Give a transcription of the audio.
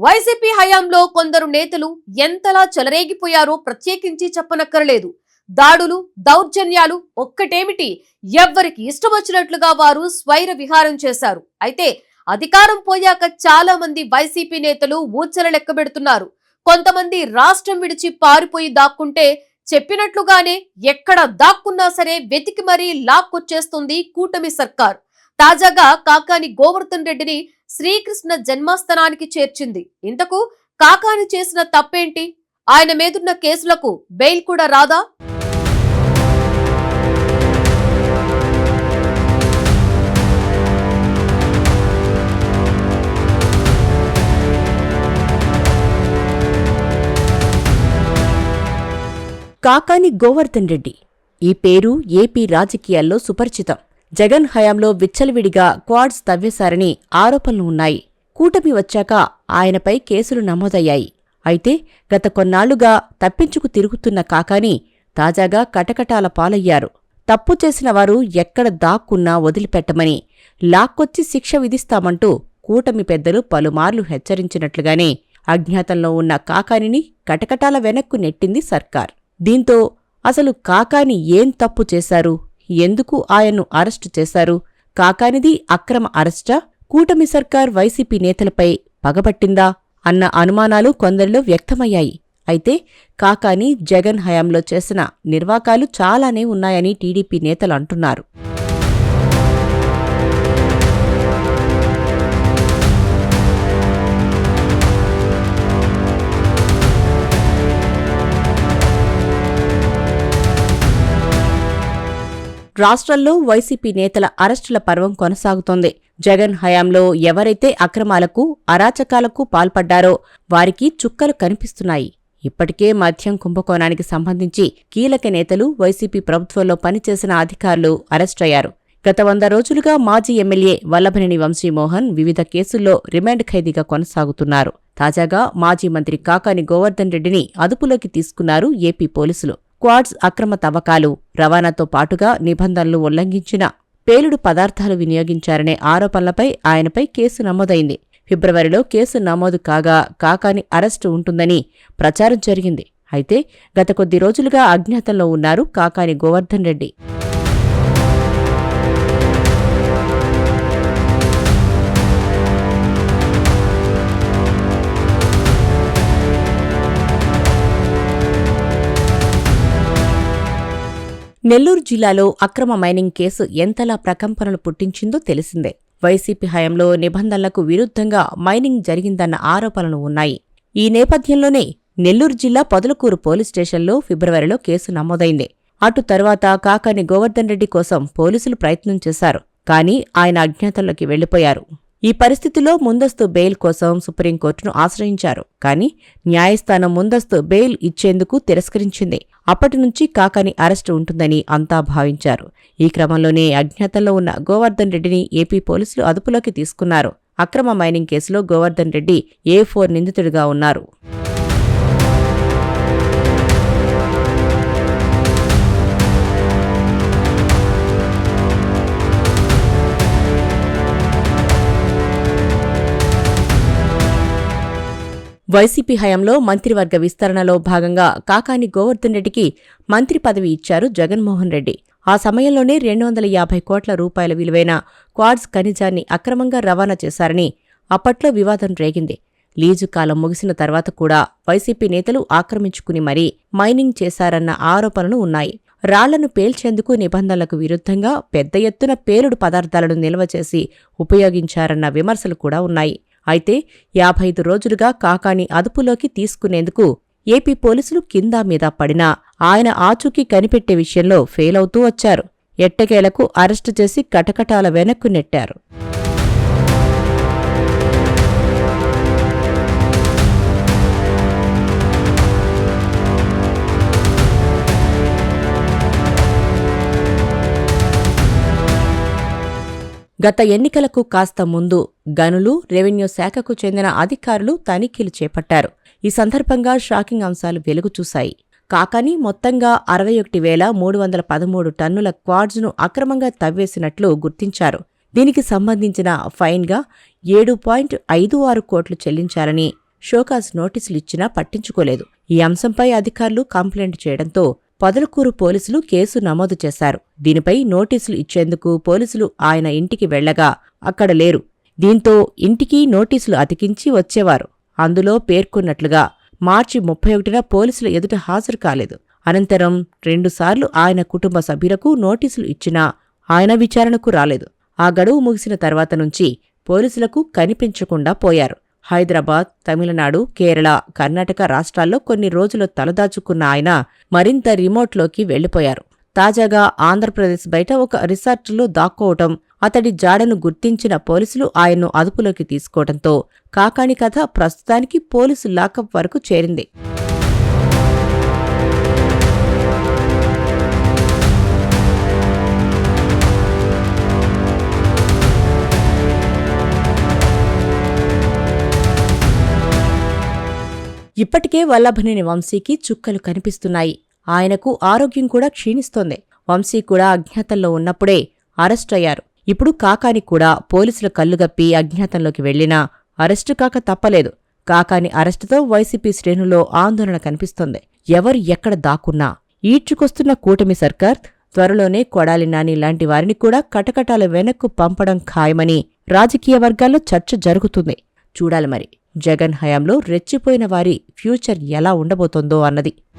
YCP హయాంలో కొందరు నేతలు ఎంతలా చెలరేగిపోయారో ప్రత్యేకించి చెప్పనక్కర్లేదు. దాడులు, దౌర్జన్యాలు ఒక్కటేమిటి, ఎవ్వరికి ఇష్టం వచ్చినట్లుగా వారు స్వైర విహారం చేశారు. అయితే అధికారం పోయాక చాలా మంది వైసీపీ నేతలు ఊచల లెక్కబెడుతున్నారు. కొంతమంది రాష్ట్రం విడిచి పారిపోయి దాక్కుంటే చెప్పినట్లుగానే ఎక్కడ దాక్కున్నా సరే వెతికి మరీ లాక్కొచ్చేస్తుంది కూటమి సర్కార్. తాజాగా కాకాని గోవర్ధన్ రెడ్డిని శ్రీకృష్ణ జన్మస్థానానికి చేర్చింది. ఇంతకు కాకాని చేసిన తప్పేంటి? ఆయన మీదున్న కేసులకు బెయిల్ కూడా రాదా? కాకాని గోవర్ధన్ రెడ్డి ఈ పేరు ఏపీ రాజకీయాల్లో సుపరిచితం. జగన్ హయాంలో విచ్చలవిడిగా క్వాడ్స్ తవ్వేశారని ఆరోపణలు ఉన్నాయి. కూటమి వచ్చాక ఆయనపై కేసులు నమోదయ్యాయి. అయితే గత కొన్నాళ్లుగా తప్పించుకు తిరుగుతున్న కాకాని తాజాగా కటకటాల పాలయ్యారు. తప్పు చేసిన వారు ఎక్కడ దాక్కున్నా వదిలిపెట్టమని, లాక్కొచ్చి శిక్ష విధిస్తామంటూ కూటమి పెద్దలు పలుమార్లు హెచ్చరించినట్లుగానే అజ్ఞాతంలో ఉన్న కాకానిని కటకటాల వెనక్కు నెట్టింది సర్కార్. దీంతో అసలు కాకాని ఏం తప్పు చేశారు? ఎందుకు ఆయన్ను అరెస్టు చేశారు? కాకానిది అక్రమ అరెస్టా? కూటమి సర్కార్ వైసీపీ నేతలపై పగబట్టిందా అన్న అనుమానాలు కొందరిలో వ్యక్తమయ్యాయి. అయితే కాకాని జగన్ హయాంలో చేసిన నిర్వాకాలు చాలానే ఉన్నాయని టీడీపీ నేతలు అంటున్నారు. రాష్ట్రంలో వైసీపీ నేతల అరెస్టుల పర్వం కొనసాగుతోంది. జగన్ హయాంలో ఎవరైతే అక్రమాలకు, అరాచకాలకు పాల్పడ్డారో వారికి చుక్కలు కనిపిస్తున్నాయి. ఇప్పటికే మద్యం కుంభకోణానికి సంబంధించి కీలక నేతలు, వైసీపీ ప్రభుత్వంలో పనిచేసిన అధికారులు అరెస్టయ్యారు. గత 100 రోజులుగా మాజీ ఎమ్మెల్యే వల్లభనేని వంశీమోహన్ వివిధ కేసుల్లో రిమాండ్ ఖైదీగా కొనసాగుతున్నారు. తాజాగా మాజీ మంత్రి కాకాని గోవర్ధన్ రెడ్డిని అదుపులోకి తీసుకున్నారు ఏపీ పోలీసులు. క్వాడ్స్ అక్రమ తవ్వకాలు, రవాణాతో పాటుగా నిబంధనలు ఉల్లంఘించిన పేలుడు పదార్థాలు వినియోగించారనే ఆరోపణలపై ఆయనపై కేసు నమోదైంది. ఫిబ్రవరిలో కేసు నమోదు కాగా కాకాని అరెస్టు ఉంటుందని ప్రచారం జరిగింది. అయితే గత కొద్ది రోజులుగా అజ్ఞాతంలో ఉన్నారు కాకాని గోవర్ధన్ రెడ్డి. నెల్లూరు జిల్లాలో అక్రమ మైనింగ్ కేసు ఎంతలా ప్రకంపనలు పుట్టించిందో తెలిసిందే. వైసీపీ హయాంలో నిబంధనలకు విరుద్ధంగా మైనింగ్ జరిగిందన్న ఆరోపణలు ఉన్నాయి. ఈ నేపథ్యంలోనే నెల్లూరు జిల్లా పొదలకూరు పోలీస్ స్టేషన్లో ఫిబ్రవరిలో కేసు నమోదైంది. అటు తర్వాత కాకాని గోవర్ధన్ రెడ్డి కోసం పోలీసులు ప్రయత్నం చేశారు. కానీ ఆయన అజ్ఞాతంలోకి వెళ్లిపోయారు. ఈ పరిస్థితిలో ముందస్తు బెయిల్ కోసం సుప్రీంకోర్టును ఆశ్రయించారు. కానీ న్యాయస్థానం ముందస్తు బెయిల్ ఇచ్చేందుకు తిరస్కరించింది. అప్పటినుంచి కాకాని అరెస్టు ఉంటుందని అంతా భావించారు. ఈ క్రమంలోనే అజ్ఞాతంలో ఉన్న గోవర్ధన్ రెడ్డిని ఏపీ పోలీసులు అదుపులోకి తీసుకున్నారు. అక్రమ మైనింగ్ కేసులో గోవర్ధన్ రెడ్డి A4 నిందితుడిగా ఉన్నారు. వైసీపీ హయాంలో మంత్రివర్గ విస్తరణలో భాగంగా కాకాని గోవర్ధన్ రెడ్డికి మంత్రి పదవి ఇచ్చారు జగన్మోహన్ రెడ్డి. ఆ సమయంలోనే 250 కోట్ల రూపాయల విలువైన క్వాడ్స్ ఖనిజాన్ని అక్రమంగా రవాణా చేశారని అప్పట్లో వివాదం రేగింది. లీజు కాలం ముగిసిన తర్వాత కూడా వైసీపీ నేతలు ఆక్రమించుకుని మరీ మైనింగ్ చేశారన్న ఆరోపణలు ఉన్నాయి. రాళ్లను పేల్చేందుకు నిబంధనలకు విరుద్ధంగా పెద్ద ఎత్తున పేలుడు పదార్థాలను నిల్వ చేసి ఉపయోగించారన్న విమర్శలు కూడా ఉన్నాయి. అయితే 55 రోజులుగా కాకాని అదుపులోకి తీసుకునేందుకు ఏపీ పోలీసులు కిందా మీద పడినా ఆయన ఆచూకీ కనిపెట్టే విషయంలో ఫెయిల్ అవుతూ వచ్చారు. ఎట్టకేలకు అరెస్టు చేసి కటకటాల వెనక్కు నెట్టారు. గత ఎన్నికలకు కాస్త ముందు గనులు, రెవెన్యూ శాఖకు చెందిన అధికారులు తనిఖీలు చేపట్టారు. ఈ సందర్భంగా షాకింగ్ అంశాలు వెలుగుచూశాయి. కాకాని మొత్తంగా 61,313 టన్నుల క్వాడ్స్ను అక్రమంగా తవ్వేసినట్లు గుర్తించారు. దీనికి సంబంధించిన ఫైన్గా 7.56 కోట్లు చెల్లించాలని షోకాజ్ నోటీసులు ఇచ్చినా పట్టించుకోలేదు. ఈ అంశంపై అధికారులు కంప్లైంట్ చేయడంతో పొదలకూరు పోలీసులు కేసు నమోదు చేశారు. దీనిపై నోటీసులు ఇచ్చేందుకు పోలీసులు ఆయన ఇంటికి వెళ్లగా అక్కడ లేరు. దీంతో ఇంటికి నోటీసులు అతికించి వచ్చేవారు. అందులో పేర్కొన్నట్లుగా మార్చి 31న పోలీసుల ఎదుట హాజరు కాలేదు. అనంతరం 2 సార్లు ఆయన కుటుంబ సభ్యులకు నోటీసులు ఇచ్చినా ఆయన విచారణకు రాలేదు. ఆ గడువు ముగిసిన తర్వాత నుంచి పోలీసులకు కనిపించకుండా పోయారు. హైదరాబాద్, తమిళనాడు, కేరళ, కర్ణాటక రాష్ట్రాల్లో కొన్ని రోజులు తలదాచుకున్న ఆయన మరింత రిమోట్లోకి వెళ్లిపోయారు. తాజాగా ఆంధ్రప్రదేశ్ బయట ఒక రిసార్టులో దాక్కోవటం, అతడి జాడను గుర్తించిన పోలీసులు ఆయన్ను అదుపులోకి తీసుకోవడంతో కాకాణి కథ ప్రస్తుతానికి పోలీసు లాకప్ వరకు చేరింది. ఇప్పటికే వల్లభనేని వంశీకి చుక్కలు కనిపిస్తున్నాయి. ఆయనకు ఆరోగ్యం కూడా క్షీణిస్తోంది. వంశీ కూడా అజ్ఞాతంలో ఉన్నప్పుడే అరెస్టయ్యారు. ఇప్పుడు కాకాని కూడా పోలీసుల కళ్లుగప్పి అజ్ఞాతంలోకి వెళ్లినా అరెస్టు కాక తప్పలేదు. కాకాని అరెస్టుతో వైసీపీ శ్రేణుల్లో ఆందోళన కనిపిస్తోంది. ఎవరు ఎక్కడ దాక్కున్నా ఈడ్చుకొస్తున్న కూటమి సర్కార్ త్వరలోనే కొడాలి నాని లాంటి వారిని కూడా కటకటాల వెనక్కు పంపడం ఖాయమని రాజకీయ వర్గాల్లో చర్చ జరుగుతుంది. చూడాలి మరి జగన్ హయాంలో రెచ్చిపోయిన వారి ఫ్యూచర్ ఎలా ఉండబోతోందో అన్నది.